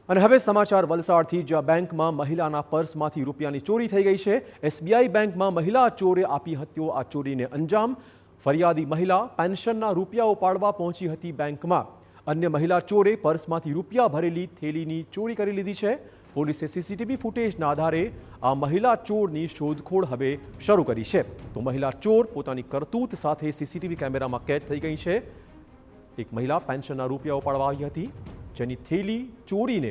અને હવે સમાચાર વલસાડથી, જ્યાં બેંકમાં મહિલાના પર્સમાંથી રૂપિયાની ચોરી થઈ ગઈ છે। એસબીઆઈ બેંકમાં મહિલા ચોરે આપી હતો આ ચોરીને અંજામ। ફરિયાદી મહિલા પેન્શનના રૂપિયા ઉપાડવા પહોંચી હતી બેંકમાં। અન્ય મહિલા ચોરે પર્સમાંથી રૂપિયા ભરેલી થેલીની ચોરી કરી લીધી છે। પોલીસે સીસીટીવી ફૂટેજના આધારે આ મહિલા ચોરની શોધખોળ હવે શરૂ કરી છે। તો મહિલા ચોર પોતાની કરતૂત સાથે સીસીટીવી કેમેરામાં કેદ થઈ ગઈ છે। એક મહિલા પેન્શનના રૂપિયા ઉપાડવા આવી હતી, જેની થેલી ચોરીને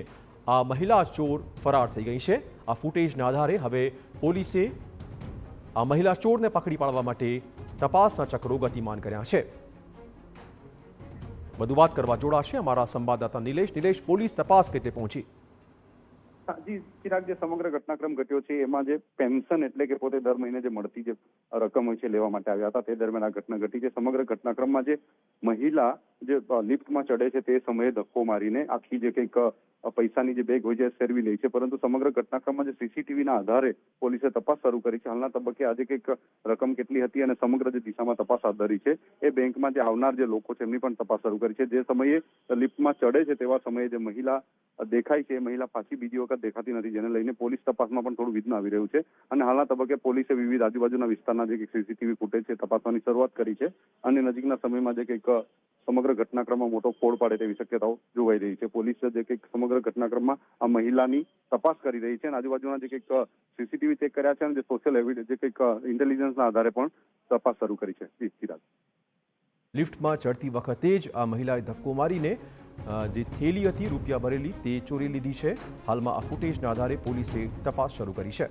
આ મહિલા ચોર ફરાર થઈ ગઈ છે। આ ફૂટેજના આધારે હવે પોલીસે આ મહિલા ચોરને પકડી પાડવા માટે તપાસના ચક્રો ગતિમાન કર્યા છે। વધુ વાત કરવા જોડાશે અમારા સંવાદદાતા નિલેશ। પોલીસ તપાસ કેટલે પહોંચી? જી ચિરાગ, જે સમગ્ર ઘટનાક્રમ ઘટ્યો છે એમાં જે પેન્શન એટલે કે પોતે દર મહિને જે મળતી જે રકમ હોય છે લેવા માટે આવ્યા હતા, તે દરમિયાન આ ઘટના ઘટી છે। સમગ્ર ઘટનાક્રમમાં જે મહિલા જે લિફ્ટમાં ચડે છે તે સમયે ધક્કો મારીને આખી જે કંઈક પૈસાની જે બેગ હોય છે ફેરવી લે છે, પરંતુ સમગ્ર ઘટનાક્રમમાં જે સીસીટીવીના આધારે પોલીસે તપાસ શરૂ કરી છે। હાલના તબક્કે આજે કંઈક રકમ કેટલી હતી અને સમગ્ર જે દિશામાં તપાસ હાથ ધરી છે, એ બેંકમાં જે આવનાર જે લોકો છે એમની પણ તપાસ શરૂ કરી છે। જે સમયે લિફ્ટમાં ચડે છે તેવા સમયે જે મહિલા દેખાય છે, એ મહિલા પાછી બીજી વખત દેખાતી નથી, જેને લઈને પોલીસ તપાસમાં પણ થોડું વિઘ્ન આવી રહ્યું છે। અને હાલના તબક્કે પોલીસે વિવિધ આજુબાજુના વિસ્તારના જે સીસીટીવી ફૂટેજ છે તપાસવાની શરૂઆત કરી છે અને નજીકના સમયમાં જે કંઈક સમગ્ર ઘટનાક્રમમાં મોટો ફોડ પાડે તેવી શક્યતાઓ જોવાઈ રહી છે। પોલીસે જે કંઈક સમગ્ર ઘટનાક્રમમાં આ મહિલાની તપાસ કરી રહી છે અને આજુબાજુના જે કંઈક સીસીટીવી ચેક કર્યા છે અને જે સોશિયલ એવિડન્સ જે કંઈક ઇન્ટેલિજન્સના આધારે પણ તપાસ શરૂ કરી છે। ચિરાગ, લિફ્ટમાં ચડતી વખતે જ આ મહિલાએ ધક્કો મારીને જે થેલી હતી રૂપિયા ભરેલી તે ચોરી લીધી છે। હાલમાં આ ફૂટેજના આધારે પોલીસે તપાસ શરૂ કરી છે।